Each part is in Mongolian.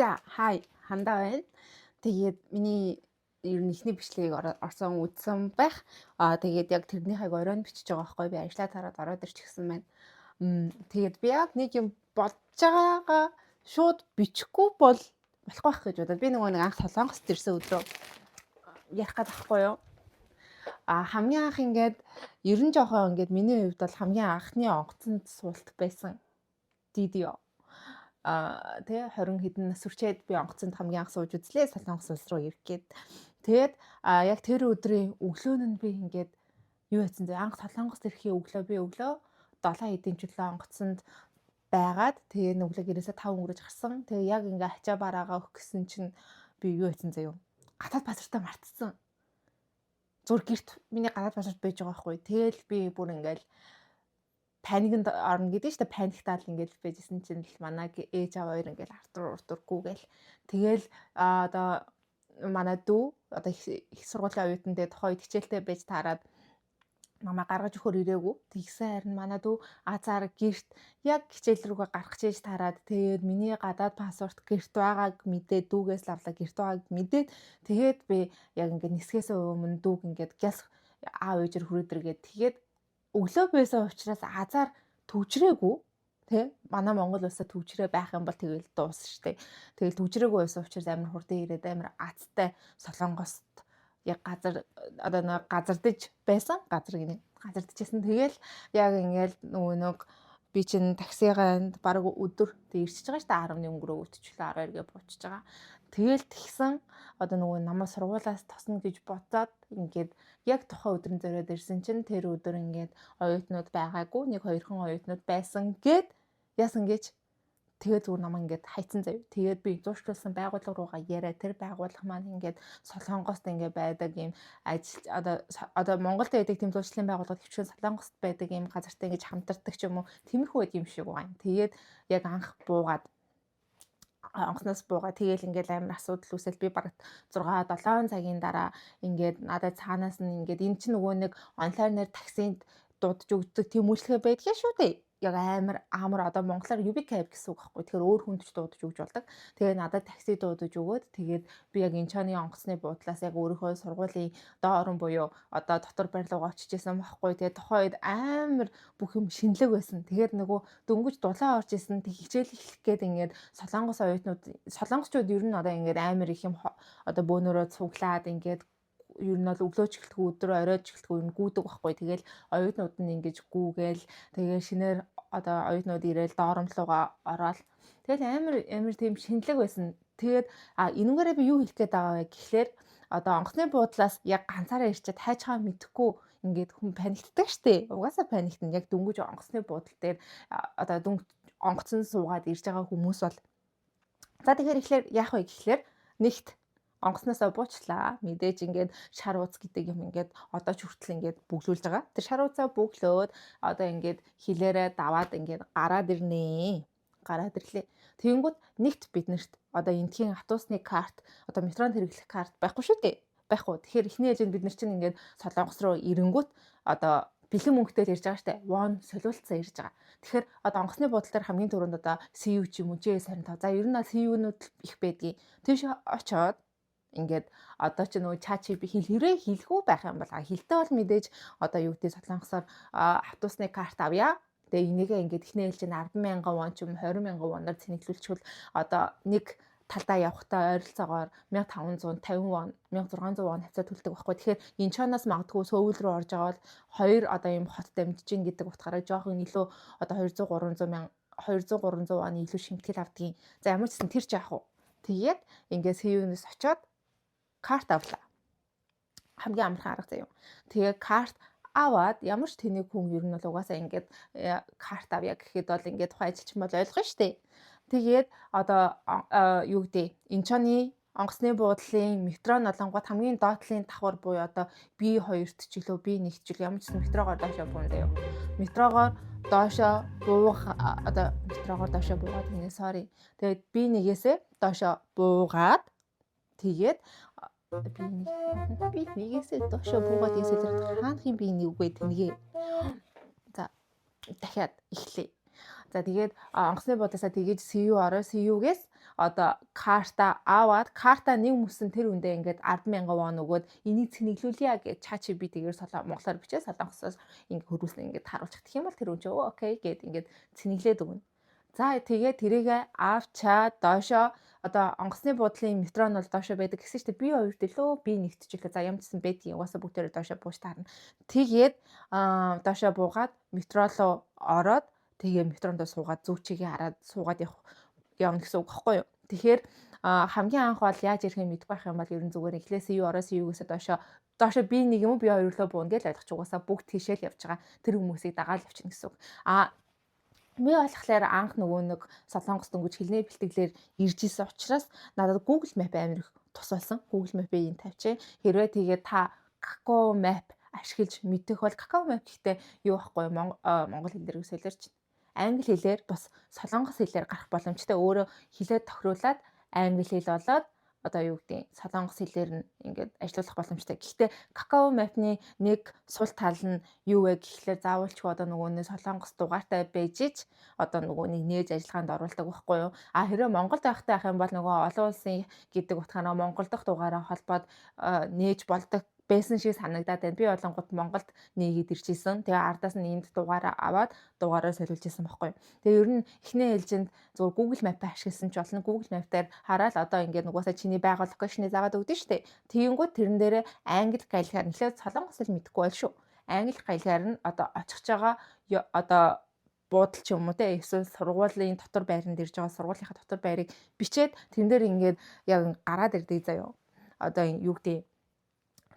За хай хандаа байна. Тэгээд миний ер нь ихний бичлэгийг орсон үзсэн байх. Тэгээд яг тэрний хайг оройн бичиж байгаа байхгүй би ажиллаа тараад ороод ирчихсэн байна. Тэгээд би яг нэг юм бодож байгаагаа шууд бичихгүй бол болохгүй байх гэж бодоод би нэг анх Солонгост ирсэн өдрөө ярих гэдэг байхгүй юу? Хамгийн анх ингээд ер нь жоохон ингээд миний хувьд бол хамгийн анхны онгоцонд суулт байсан дидио. Тэгээ 20 хэдэн нас хүрчээд би онгоцонд хамгийн анх сууж үзлээ Солонгос улс руу ирэх гээд. Тэгээд яг тэр өдрийн өглөө нь би ингээд юу яцсан зэ анх Солонгост ирэхийн өглөө би 7 хэдийн жилийн онгоцонд байгаад тэгээ өглөө гэрээсээ 5 өнгөрөж гарсан. Тэгээ яг ингээ ачаа бараагаа өгөх гэсэн чинь би юу яцсан зэ юу. Гадаад паспортаа мартсан. Зур гэрт миний гадаад паспорт байж байгаа байхгүй. Тэгэл би бүр ингээл паникнд орно гэдэг чинь паниктаал ингээл байжсэн чинь л манай ээж аваа хоёр ингээл артургүйгээл тэгэл одоо манай дүү одоо их сургуулийн оюутан дээр тухайд хичээлтэй байж таарад намайг гаргаж өгөхөр ирээгүй. Тэгсэн харин манай дүү азар гэрт яг хичээл рүүгээ гарах гэж таарад тэгээд миний гадаад паспорт гэрт байгааг мэдээд дүүгээс л авлаа гэрт байгааг мэдээд тэгээд би яг ингээд нисгээс өмнө дүүг ингээд гяс аав ээжээр хүрээдэргээд тэгээд өглөө байсан учраас азар төвчрээгүй тий манай Монгол улсад төвчрээ байх юм бол тэгэл дуусна штэ. Тэгэл төвчрээгүй байсан учраас амар хурдан ирээд амар азтай Солонгост яг газар одоо нэг газардж байсан газардчихсан. Тэгэл яг ингээл нөгөө би чинь таксиганд баг өдөр ирчихэж байгаа штэ 11 өнгөрөө өтчлээ 12 гээ буучиж байгаа. Тэгэл тэгсэн одоо нөгөө намаа сургуулаас тосно гэж бодоод ингээд яг тухайн өдрийн зориод ирсэн чинь тэр өдөр ингээд оюутнууд байгаагүй нэг хоёрхан оюутнууд байсан гэд яасан гэж тэгээд зүгээр намаа ингээд хайцсан заяа. Тэгээд би зуршлуулсан байгууллага руугаа яриа тэр байгууллага маань ингээд Солонгост ингээд байдаг юм ажил одоо Монголд байдаг тийм зуршлын байгууллагад хөвчгөн Солонгост байдаг юм газартай ингэж хамтардаг ч юм уу тиймэрхүү байд юм шиг байна. Тэгээд яг анх буугаад онгоцноос буугаа тэгэл ингээл амар асуудал үүсэл би бараг 6-7 цагийн дараа ингээд надад цаанаас нь ингээд эн чинь нөгөө нэг онлайнаар таксинд дуудаж өгдөг тийм үйлчлэгээ байдгийн шүү дээ. Яг амар одоо монголоор UB cab гэсэн үг байхгүй. Тэгэхээр өөр хүнд ч дуудаж өгж болдог. Тэгээ надад такси дуудаж өгөөд тэгээд би яг Инчоны онгоцны буудлаас яг өөрийнхөө сургуулийн доорн буюу одоо дотор барилга очиж исэн байхгүй. Тэгээд тухайн үед амар бүх юм шинэлэг байсан. Тэгээд нөгөө дөнгөж дулаан орж исэн тэг хичээл эхлэх гээд ингээд солонгосчууд ер нь одоо ингээд амар их юм одоо бөөнөрөө цуглаад ингээд ер нь бол өглөөч гэлтгүй өдөр оройч гэлтгүй ер нь гүйдэг байхгүй. Тэгэл оюутнууд нь ингэж гүүгээл тэгээ шинээр одоо оюутнууд ирээл доромлууга ороод тэгэл амар тийм шинэлэг байсан. Тэгээд энүүгээрээ би юу хэлэх гээд байгаа вэ гэхлээр одоо онгоцны буудлаас яг ганцаараа ирчихэд хайчгаа мэдэхгүй ингээд хүн паниктдаг штэ. Угаасаа паниктна яг дөнгөж онгоцны буудлын дээр одоо дөнгөж онгоцон суугаад ирж байгаа хүмүүс бол за тэгэхээр ихлээр яах вэ гэхлээр нэгт онгоцноосоо буучлаа. Мэдээж ингээд шар ууц гэдэг юм ингээд одоо ч хүртэл ингээд бүглүүлж байгаа. Тэр шар ууцаа бүглөөд одоо ингээд хилээрээ даваад ингээд гараад ирнэ. Гараад ирлээ. Тэгэнгүүт нэгт биднэрт одоо энтхийн автобусны карт, одоо метронд хэрэглэх карт байхгүй шүү дээ. Байхгүй. Тэгэхээр эхний ээлжинд бид нар чинь ингээд Солонгос руу ирэнгүүт одоо бэлэн мөнгөтэй л ирж байгаа штэ. Вон солиулцсан ирж байгаа. Тэгэхээр одоо онгоцны буудлын дээр хамгийн түрүүнд одоо CU ч юм уу J25. За ер нь CU-нууд их байдгийг. Тийш очоод ингээд одоо ч нөгөө чачи би хэлэхгүй байх юм бол хэлтэй бол мэдээж одоо юу гэдэг Солонгосоор автобусны карт авъя. Тэгээ энийгээ ингээд эхний ээлжинд 10,000 вон ч юм 20,000 воноор цэнэглүүлчихвэл одоо нэг талдаа явахдаа ойролцоогоор 1550 вон 1600 вон хацаа төлдөг байхгүй. Тэгэхээр Инчоноос магадгүй Сөүл рүү орж байгаа бол хоёр одоо юм хот дамжижин гэдэг утгаараа жоохон илүү одоо 200-300 вон илүү шимтгэл авдгийн. За ямар ч гэсэн тэр ч яах вэ? Тэгээд ингээд CU-нээс очоод карт авлаа. Хамгийн амархан арга заяа. Тэгээ карт аваад ямар ч тэнийг хүн ер нь бол угаасаа ингээд карт авъя гэхэд бол ингээд тухайн ажилчин бол ойлгох штэ. Тэгээд одоо юу гэдэг Инчоны онгоцны буудлын метро нолонгууд хамгийн доотлын давхар буюу одоо B2-т ч илүү B1-т ч илүү ямар ч метрогоор доошоо буунаа юу. Метрогоор доошоо буугаад гинэ sorry. Тэгээд B1-ээсээ доошоо буугаад тэгээд би нэгээсээ доошоо буугаад ийсэлэр хаанхын би нэг үгүй тэнгээ. За дахиад эхлэе. За тэгээд онгоцны буудлаасаа тэгэж CU ороо CU-гээс одоо карта аваад карта нэг мөсөн тэр үндэ ингээд 10,000 вон өгөөд энийг цэнэглүүлье гэж ChatGPT-гээр монголоор бичээ солонгосоос ингээд хөрвүүлснэ ингээд харуулчих. Тэгэх юм бол тэр үн чинь окей гэд ингээд цэнэглээд өгнө. За тэгээд тэрийгээ авчаад доошоо одоо онгоцны буудлын метро нь бол доошоо байдаг гэсэн чинь би хоёр дэлөө би нэгт ч ихлэ за ямжсан байдгийг угаасаа бүгдээрээ доошоо бууж таарна. Тэгээд доошоо буугаад метро руу ороод тэгээ метронд суугаад зөв чигээ хараад суугаад явна гэсэн үг байхгүй юу. Тэгэхээр хамгийн анх бол яаж ярих юм мэдгүй байх юм бол ерөн зүгээр эхлээсээ юу ороос юугээс доошоо би нэг юм уу би хоёрлоо буuna гэж ойлгож угаасаа бүгд тийшээл явж байгаа тэр хүмүүсийг дагаад явчихна гэсэн үг. Би болохоор анх нөгөө нэг солонгос дөнгөж хэлний бэлтгэлээр ирж исэн учраас надад Google Map амар их тус болсон. Google Map-ийг тавьчих. Хэрвээ тэгээ та Kakao Map ашиглаж мэдэх бол Kakao Map гэхдээ юу байхгүй монгол хэл дээр үсэлэрч англи хэлээр бас солонгос хэлээр гарах боломжтой. Өөрөө хэлээд тохируулаад англи хэл болоод одоо юу гэдэг солонгос хэлээр нь ингээд ажиллах боломжтой. Гэхдээ Kakao Map-ны нэг сул тал нь юу вэ гэхлээр заавалчгүй одоо нөгөө нэг солонгос дугаартай байж ич одоо нөгөө нэг нээж ажиллагаанд оруулдаг байхгүй юу? Хэрэв Монголд байхтай байх юм бол нөгөө олон улсын гэдэг утгаараа Монгол дахь дугаараа холбоод нээж болдог байсан шиг санагдаад байна. Би болонгууд Монголд нээгээд ирж исэн. Тэгээ ардаас нь энд дугаараа аваад дугаараа солиулж исэн байхгүй. Тэгээ ер нь эхний ээлжинд зөвхөн Google Map ашигласан ч болно. Google Map дээр хараад одоо ингээд нугасаа чиний байгаа локейшнийг заагаад өгдөн штэ. Тэгэнгүүт тэрэн дээрээ англи гайлгаар нэлээд солонгос хэл мэдэхгүй байл шүү. Англи гайлгаар нь одоо очихж байгаа одоо буудал ч юм уу те эсвэл сургуулийн дотор байранд ирж байгаа сургуулийнхаа дотор байрыг бичээд тэрэн дээр ингээд яг гараад ирдэг заяа. Одоо юу гэдэг.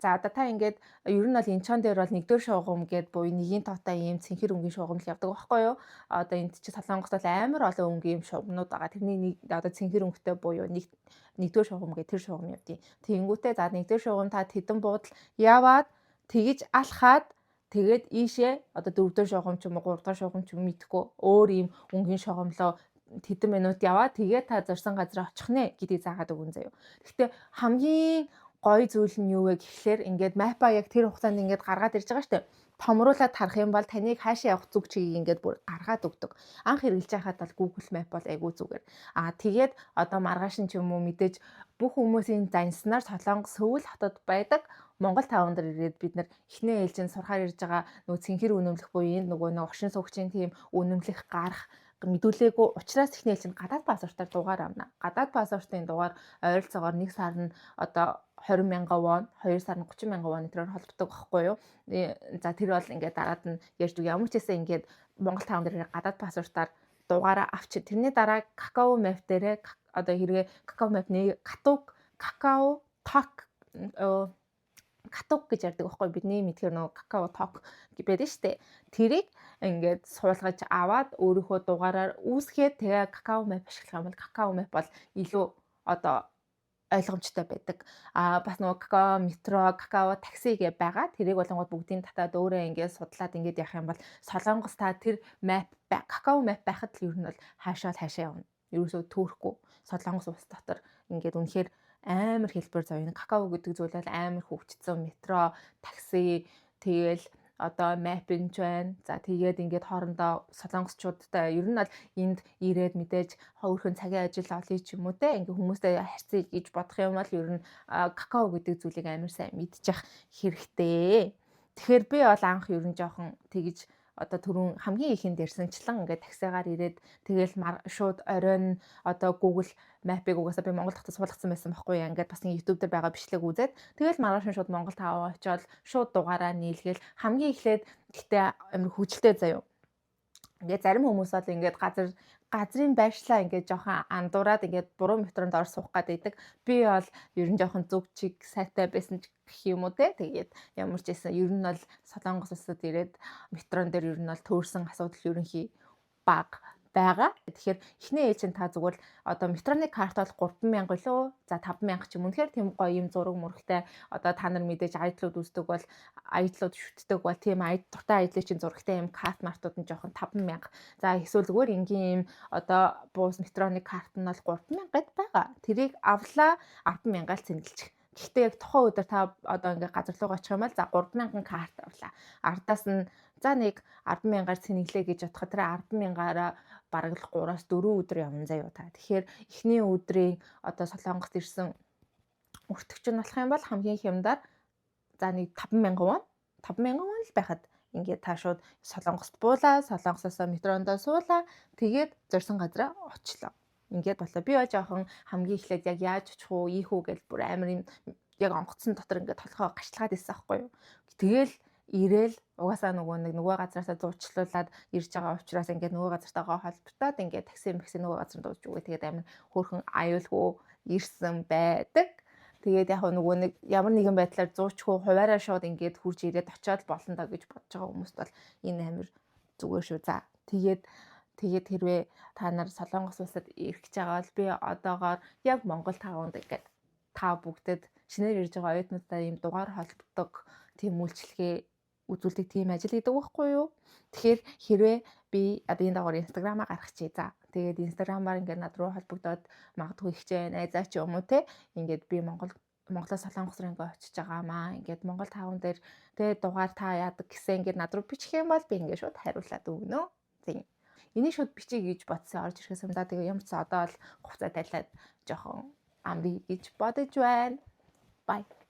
За одоо та ингээд ер нь бол Инчон дээр бол нэгдүгээр шугам гээд буюу нэгийн тоотой ийм цэнхэр өнгийн шугам л явдаг байхгүй юу? Одоо энд чи Солонгост бол амар олон өнгийн шугамнууд байгаа. Тэрний нэг одоо цэнхэр өнгөтэй буюу нэгдүгээр шугам гээд тэр шугам явдیں۔ Тэнгүүтээ за нэгдүгээр шугам та тэдэн буудал яваад тэгж алхаад тэгээд ийшээ одоо дөрөвдүгээр шугам ч юм уу гуравдугаар шугам ч юм мэдхгүй өөр ийм өнгийн шугамлоо тэдэн минут яваад тэгээд та зорьсон газар очих нэ гэдгийг заагаад өгөн заяа. Гэхдээ хамгийн гоё зүйл нь юу вэ гэхлээр ингээд мапа яг тэр хугацаанд ингээд гаргаад ирж байгаа штэ. Томруулаад харах юм бол таныг хаашаа явах зүг чигийг ингээд бүр гаргаад өгдөг. Анх хэрэглэж байхад бол Google Map бол айгүй зүгээр. Тэгээд одоо маргааш нь ч юм уу мэдээж бүх хүмүүсийн занснаар Солонгос Сөүл хотод байдаг. Монгол таван дээр ирээд бид нар эхний ээлжинд сурахаар ирж байгаа нөгөө цэнхэр үнэмлэх буюу нөгөө нэг оршин суугчийн тийм үнэмлэх гарах мэдүүлээгүй учраас эхний ээлжинд гадаад паспортоор дугаар авна. Гадаад паспортын дугаар ойролцоогоор нэг сар нь одоо 20,000 вон, 2 сар нь 30,000 вон өдрөөр холбогддог байхгүй юу? За тэр бол ингээд дараад нь ярьж үг ямар ч гэсэн ингээд Монгол таван дээр гадаад паспортоор дугаараа авчи. Тэрний дараа Kakao Map дээрээ одоо хэрэгэ Kakao Map-ны Kakao Talk гэж ярьдаг байхгүй бидний мэдхээр нөгөө Kakao Talk байдаг штэ. Тэрийг ингээд суулгаж аваад өөрийнхөө дугаараар үүсгээд тэгээ Kakao Map ашиглах юм бол Kakao Map бол илүү одоо ойлгомжтой байдаг. Бас нөгөө Kakao метро, Kakao такси гэж байгаа. Тэрийг болонгууд бүгдийг татаад өөрөө ингээд судлаад ингээд явах юм бол Солонгос та тэр map Kakao Map байхад л ер нь бол хаашаа явна. Ерөөсөө төөрөхгүй. Солонгос улс дотор ингээд үнэхээр амар хэлбэр зав. Kakao гэдэг зүйл бол амар хөгжсөн метро, такси тэгэл одоо мапинч байна. За тэгээд ингээд хоорондоо солонгосчуудтай ер нь бол энд ирээд мэдээж өөрхөн цагийн ажил олъё ч юм уу те ингээд хүмүүстэй харьцъя гэж бодох юм бол ер нь Kakao гэдэг зүйлийг амар сайн мэдчих хэрэгтэй. Тэгэхээр би бол анх ер нь жоохон тэгж одоо түрүүн хамгийн ихэнд ярьсанчлан ингээд таксигаар ирээд тэгэл шууд оройн одоо Google Map-ыг угаасаа би Монгол дахь суулгацсан байсан байхгүй яа. Ингээд бас YouTube дээр байгаа бичлэг үзээд тэгэл маргааш шууд Монгол таваа очоод шууд дугаараа нийлгээл хамгийн эхлээд гэхдээ амар хүчтэй заяа. Ингээд зарим хүмүүс бол ингээд газрын байршлаа ингээд жоохон андуураад ингээд буруу метронд ор суух гэдэг. Би бол ер нь жоохон зөв чиг сайтай байсан ч гэх юм уу те. Тэгээд ямар ч байсан ер нь бол Солонгос улсад ирээд метрон дээр ер нь бол төөрсөн асуудал ерөнхий бага байгаа. Тэгэхээр эхний ээлжинд та зүгээр одоо метроны карт бол 3,000 лөө за 5,000 ч юм. Үнэхээр тийм гоё юм зураг мурагтай одоо та нар мэдээж айдлууд үздэг бол айдлууд шүтдэг бол тийм дуртай айдлын чинь зурагтай юм карт мартууд нь жоохон 5,000. За эсвэл зүгээр энгийн юм одоо бус метроны карт нь бол 3,000-д байгаа. Тэрийг авлаа 10,000-аар цэнгэлчих. Гэхдээ яг тухайн өдөр та одоо ингээ газар руу очих юм бол за 3,000 карт авлаа. Ардаас нь за нэг 10,000-аар цэнэглээ гэж бодоход тэр 10,000-аараа бараг л 3-аас 4 өдөр явна заяа та. Тэгэхээр эхний өдрийн одоо Солонгост ирсэн өртөгч нь болох юм бол хамгийн хямдаар за нэг 5,000 вон 5,000 вон л байхад ингээд та шууд Солонгост буулаа, Солонгосоос метронд суулаа, тэгээд зорьсон газараа очлоо. Ингээд болоо. Би жоохон хамгийн эхлээд яг яаж очих уу, ийх үү гэж бүр амар юм яг онгоцсон дотор ингээд толгоо гашлагаад ирсэн байхгүй юу. Тэгэл ирээл угаасаа нөгөө газараасаа зуучлуулад ирж байгаа учраас ингээд нөгөө газартаагаа холбогдоод ингээд такси нөгөө газар дууж өгөө. Тэгээд амар хөөрхөн аюулгүй ирсэн байдаг. Тэгээд яг нөгөө нэг ямар нэгэн байдлаар зуучгүй хуваараа шууд ингээд хурж ирээд очиод болно даа гэж бодож байгаа хүмүүст бол энэ амир зүгээр шүү. За тэгээд хэрвээ та нар Солонгос улсад ирэх гэж байгаа бол би одоогоор яг Монгол тагуунд ингээд та бүгдэд шинээр ирж байгаа оюутнуудаа ийм дугаар холбогддог тийм үйлчлэгээ үзүүлдэг тийм ажил гэдэг байхгүй юу? Тэгэхээр хэрвээ би энэ дагавар Instagram-аа гаргачихъя. За тэгээд Instagram-аар ингээд над руу холбогдоод магадгүй ихжээ найзаа ч юм уу те ингээд би Монголоос Солонгос руу ингээд очиж байгаамаа. Ингээд Монгол тагуун дээр те дугаар та яадаг гэсэн ингээд над руу бичих юм бол би ингээд шууд хариулаад өгнө. Тийм. Энийг шууд бичиж гэж бодсон орж ирэхээс өмнө тэгээ ямар ч одоо л хугацаа тайлаад жоохон амби гэж бодож байна. Bye.